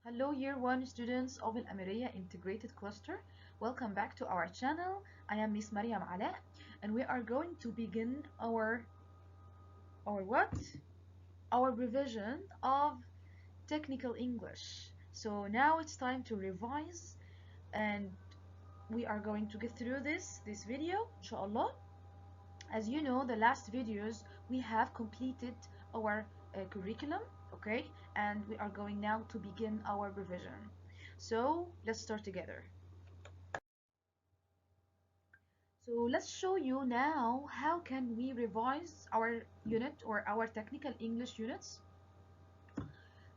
Hello Year 1 students of Ameeria Integrated Cluster. Welcome back to our channel. I am Miss Mariam Ala and we are going to begin our what? Our revision of technical English. So now it's time to revise and we are going to get through this video inshallah. As you know, the last videos we have completed our curriculum, okay, and we are going now to begin our revision. So let's start together. So let's show you now how can we revise our unit or our technical English units.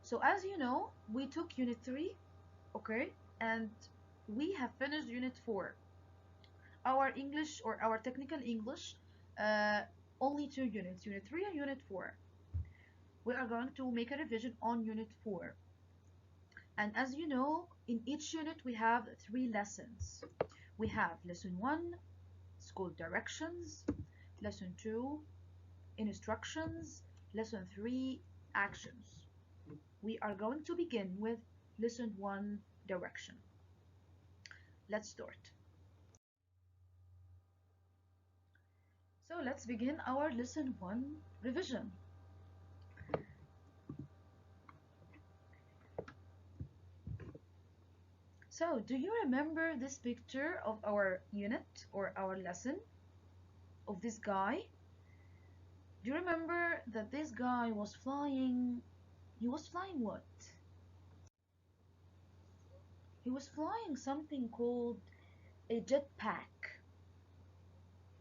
So as you know, we took unit 3, okay, and we have finished unit 4. Our English or our technical English, only 2 units, unit 3 and unit 4. We are going to make a revision on unit 4. And as you know, in each unit we have 3 lessons. We have lesson 1, it's called directions, lesson 2, instructions, lesson 3, actions. We are going to begin with lesson 1, direction. Let's start. So let's begin our lesson 1 revision. So, do you remember this picture of our unit or our lesson of this guy? Do you remember that this guy was flying? He was flying what? He was flying something called a jetpack.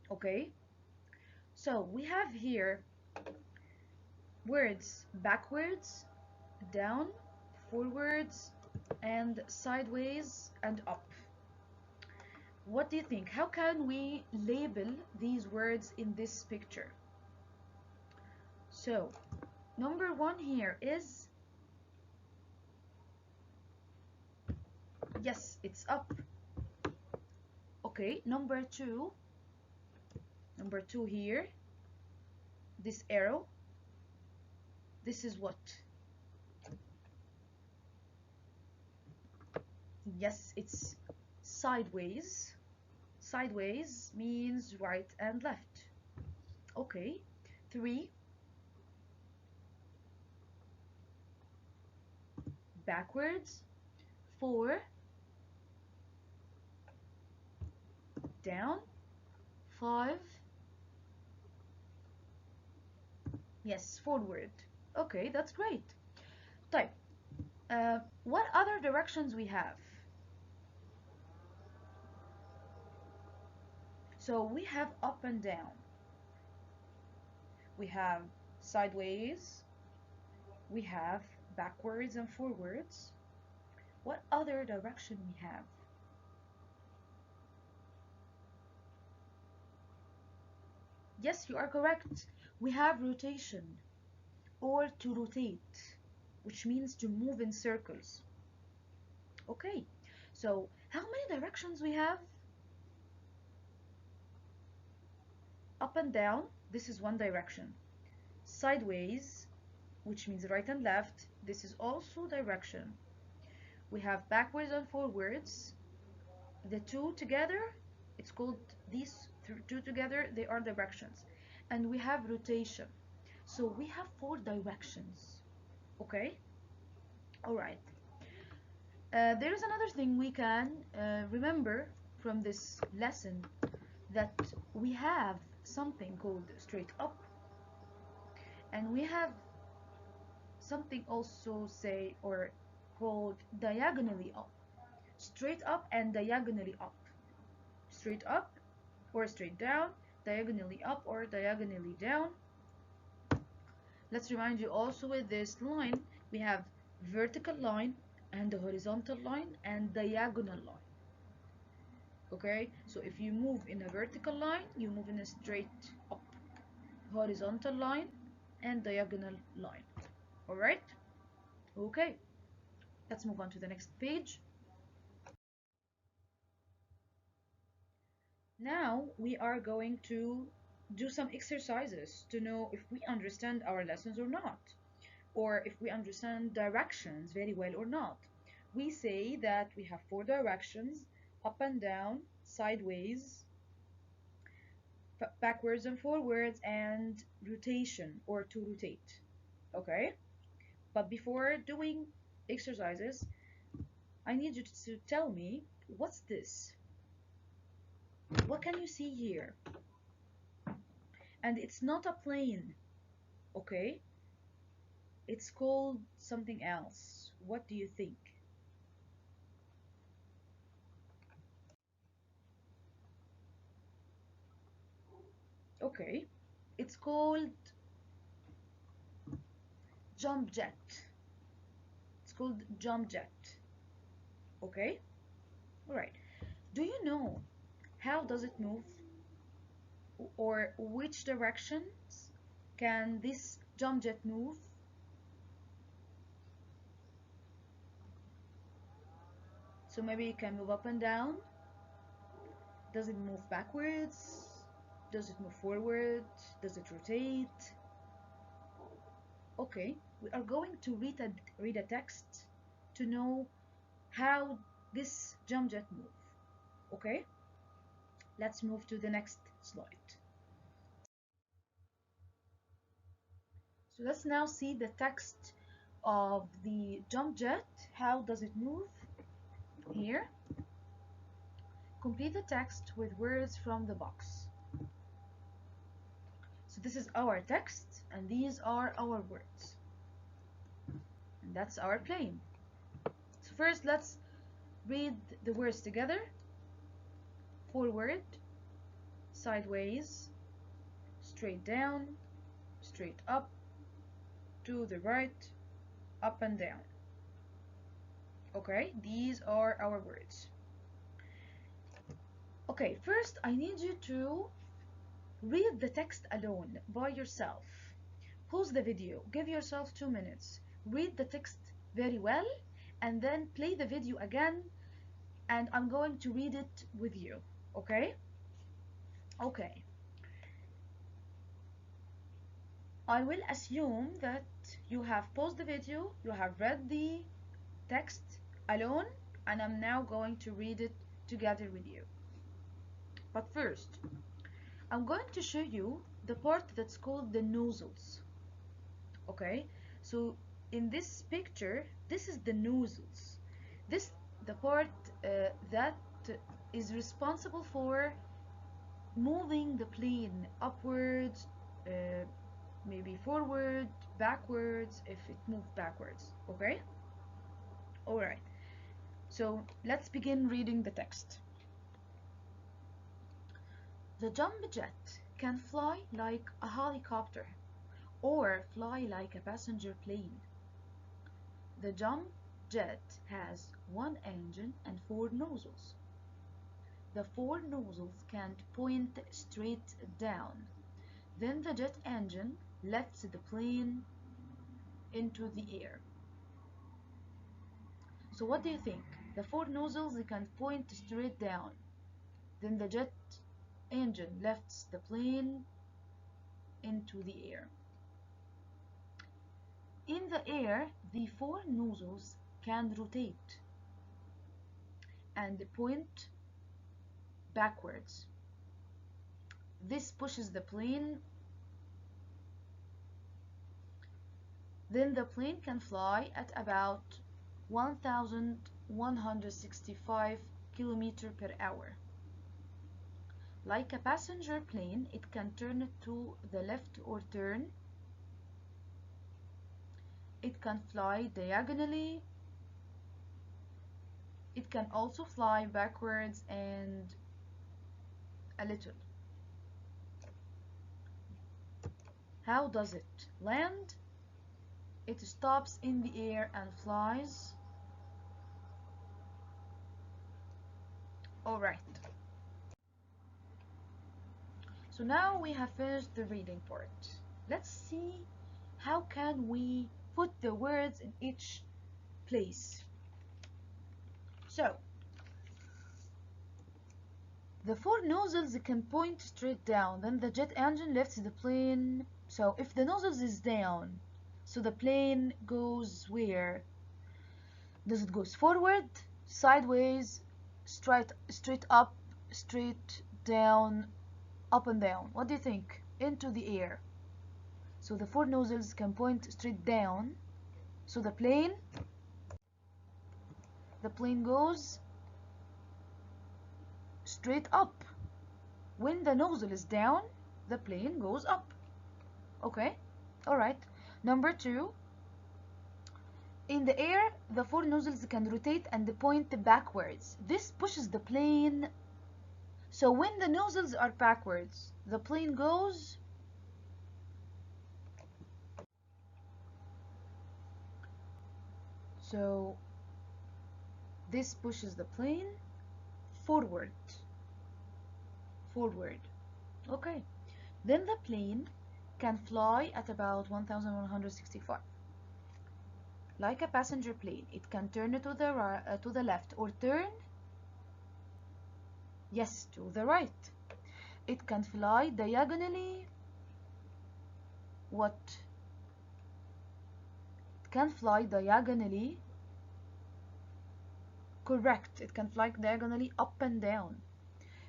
Okay? So, we have here words backwards, down, forwards, and sideways and up. What do you think? How can we label these words in this picture? So, number 1 here is, yes, it's up. Okay, number 2 here, this arrow, this is what? Yes, it's sideways. Sideways means right and left. Okay, 3, backwards, 4, down, 5, yes, forward. Okay, that's great. Type. What other directions we have? So we have up and down. We have sideways. We have backwards and forwards. What other direction we have? Yes, you are correct. We have rotation or to rotate, which means to move in circles. Okay, so how many directions we have? Up and down, this is one direction. Sideways, which means right and left, this is also direction. We have backwards and forwards. The two together, it's called, these two together, they are directions. And we have rotation. So we have 4 directions. Okay? Alright. There is another thing we can remember from this lesson, that we have something called straight up, and we have something also say or called diagonally up. Straight up and diagonally up. Straight up or straight down, diagonally up or diagonally down. Let's remind you also, with this line we have vertical line and the horizontal line and diagonal line. Okay, so if you move in a vertical line, you move in a straight up, horizontal line and diagonal line. All right, okay, let's move on to the next page. Now we are going to do some exercises to know if we understand our lessons or not, or if we understand directions very well or not. we say that we have four directions: up and down, sideways, backwards and forwards, and rotation, or to rotate. Okay? But before doing exercises, I need you to tell me, what's this? What can you see here? And it's not a plane, okay? It's called something else. What do you think? Okay, it's called jump jet. It's called jump jet. Okay? Alright. Do you know how does it move? Or which directions can this jump jet move? So maybe it can move up and down. Does it move backwards? Does it move forward? Does it rotate? Okay, we are going to read a text to know how this jump jet move. Okay, let's move to the next slide. So let's now see the text of the jump jet. How does it move? Here, complete the text with words from the box. So this is our text, and these are our words. And that's our plane. So first, let's read the words together. Forward, sideways, straight down, straight up, to the right, up and down. Okay, these are our words. Okay, first I need you to read the text alone by yourself. Pause the video, give yourself 2 minutes, read the text very well, and then play the video again, and I'm going to read it with you. Okay? Okay. I will assume that you have paused the video, you have read the text alone, and I'm now going to read it together with you. But first, I'm going to show you the part that's called the nozzles. Okay, so in this picture, this is the nozzles. The part that is responsible for moving the plane upwards, maybe forward, backwards, if it moved backwards. Okay? Alright, so let's begin reading the text. The jump jet can fly like a helicopter or fly like a passenger plane. The jump jet has one engine and four nozzles. The four nozzles can point straight down. Then the jet engine lifts the plane into the air. So what do you think? The four nozzles can point straight down. Then the jet engine lifts the plane into the air. In the air, the four nozzles can rotate and point backwards. This pushes the plane. Then the plane can fly at about 1,165 km per hour. Like a passenger plane, it can turn to the left or turn. It can fly diagonally. It can also fly backwards and a little. How does it land? It stops in the air and flies. Alright. So now we have finished the reading part. Let's see how can we put the words in each place. So, the four nozzles can point straight down. Then the jet engine lifts the plane. So if the nozzles is down, so the plane goes where? Does it goes forward, sideways, straight up, straight down, up and down? What do you think? Into the air. So the four nozzles can point straight down. So the plane goes straight up. When the nozzle is down, the plane goes up. Okay, all right. Number 2, in the air, the four nozzles can rotate and point backwards. This pushes the plane. So when the nozzles are backwards, the plane goes so this pushes the plane forward. Okay, then the plane can fly at about 1165, like a passenger plane. It can turn to the right, to the left, or turn, yes, to the right. It can fly diagonally. What? It can fly diagonally. Correct. It can fly diagonally up and down.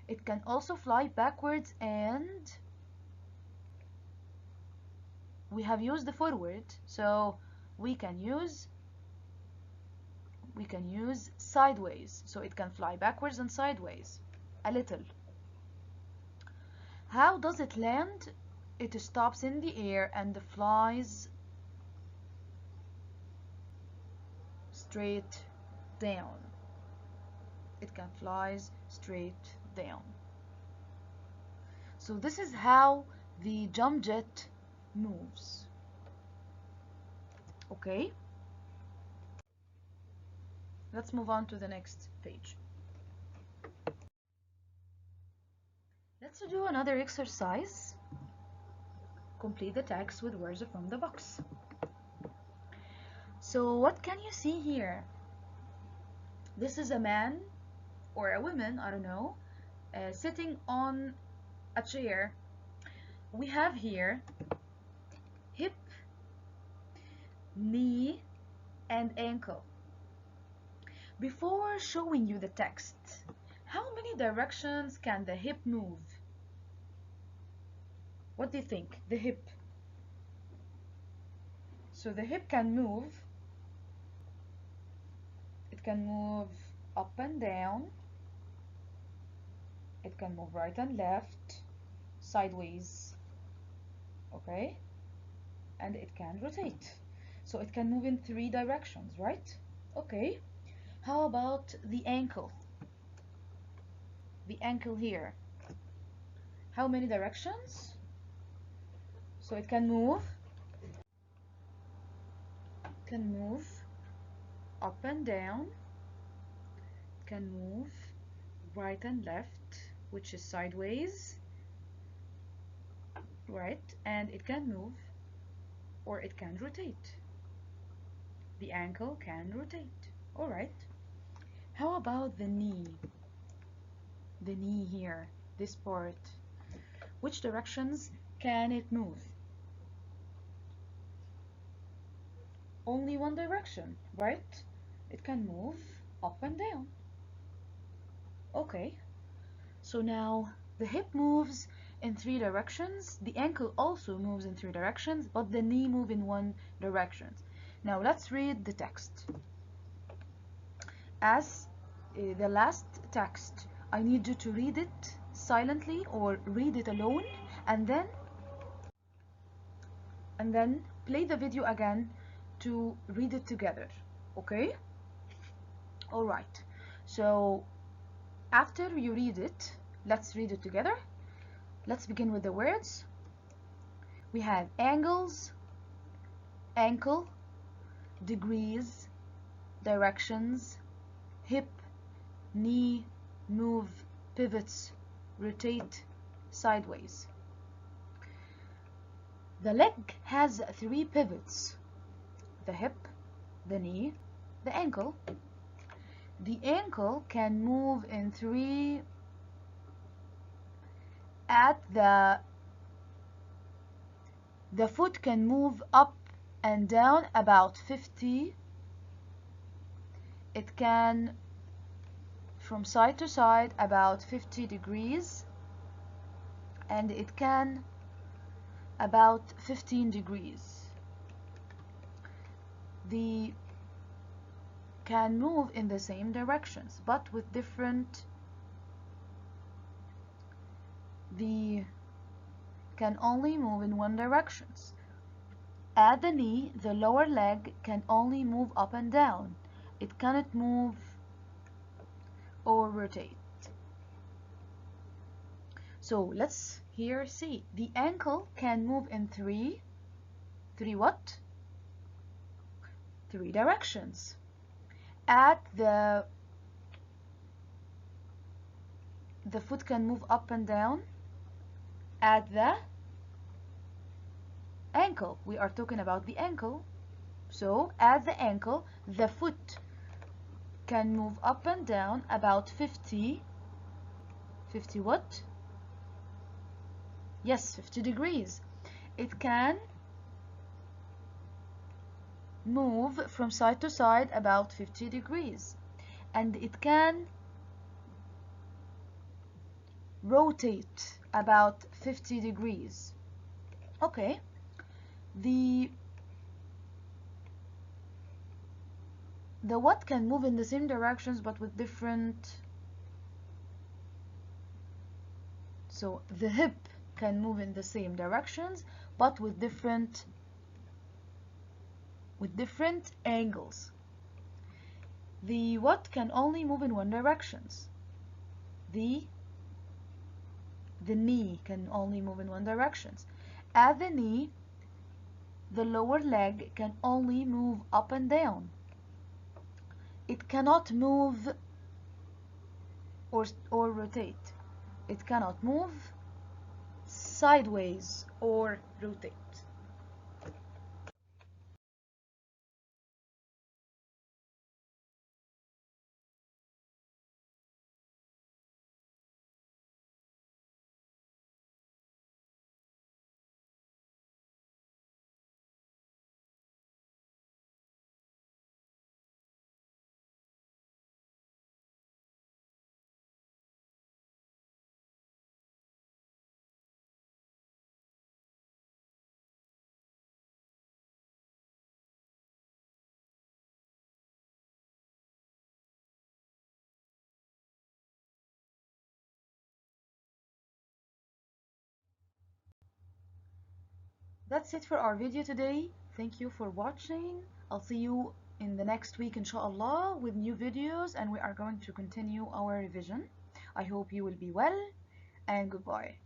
It can also fly backwards, and we have used the forward, so we can use sideways. So it can fly backwards and sideways a little. How does it land? It stops in the air and flies straight down. It can fly straight down. So this is how the jump jet moves. Okay, let's move on to the next page. Let's do another exercise. Complete the text with words from the box. So what can you see here? This is a man or a woman, I don't know, sitting on a chair. We have here hip, knee, and ankle. Before showing you the text, how many directions can the hip move? What do you think? The hip. So the hip can move. It can move up and down. It can move right and left, sideways. Okay? And it can rotate. So it can move in 3 directions, right? Okay. How about the ankle? The ankle here. How many directions? So it can move up and down, can move right and left, which is sideways, right? And it can move, or it can rotate. The ankle can rotate. All right. How about the knee? The knee here, this part. Which directions can it move? Only one direction, right? It can move up and down. Okay, so now the hip moves in 3 directions, the ankle also moves in 3 directions, but the knee moves in 1 direction. Now let's read the text. As the last text, I need you to read it silently or read it alone, and then play the video again to read it together. Okay? All right. So after you read it, let's read it together. Let's begin with the words. We have angles, ankle, degrees, directions, hip, knee, move, pivots, rotate, sideways. The leg has 3 pivots: the hip, the knee, the ankle. The ankle can move in 3 at the foot can move up and down about 50 it can from side to side about 50 degrees, and it can about 15 degrees. The can move in the same directions but with different, the can only move in one directions. At the knee, the lower leg can only move up and down. It cannot move or rotate. So let's here see. The ankle can move in three what? Three directions. At the foot can move up and down. At the ankle, we are talking about the ankle. So at the ankle, the foot can move up and down about 50 what? Yes, 50 degrees. It can move from side to side about 50 degrees, and it can rotate about 50 degrees. Okay, the what can move in the same directions but with different, so the hip can move in the same directions but with different angles. The what can only move in one directions. The knee can only move in one directions. At the knee, the lower leg can only move up and down. It cannot move or rotate. It cannot move sideways or rotate. That's it for our video today. Thank you for watching. I'll see you in the next week inshallah with new videos, and we are going to continue our revision. I hope you will be well, and goodbye.